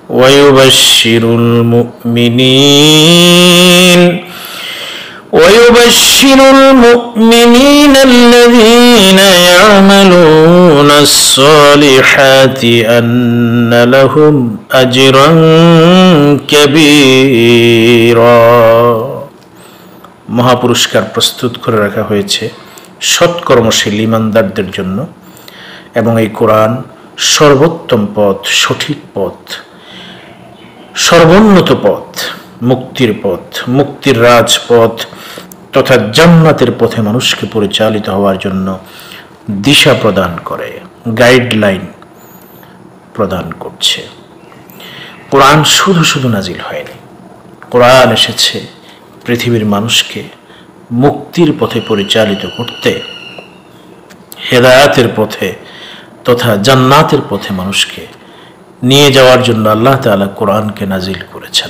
ويبشر المؤمنين الذين يعملون الصالحات أن لهم أجرا كبيرا মহাপুরস্কার প্রস্তুত করে রাখা হয়েছে সৎকর্মশীল ঈমানদারদের জন্য এবং এই কোরআন সর্বোত্তম পথ, সঠিক পথ, সর্বোন্নত পথ, মুক্তির পথ, মুক্তির রাজপথ তথা জান্নাতের পথে মানুষকে পরিচালিত হওয়ার জন্য দিশা প্রদান করে, গাইডলাইন প্রদান করছে। কোরআন শুধু শুধু নাজিল হয়নি, কোরআন এসেছে পৃথিবীর মানুষকে মুক্তির পথে পরিচালিত করতে, হেদায়াতের পথে তথা জান্নাতের পথে মানুষকে নিয়ে যাওয়ার জন্য আল্লাহ তাআলা কোরআনকে নাজিল করেছেন।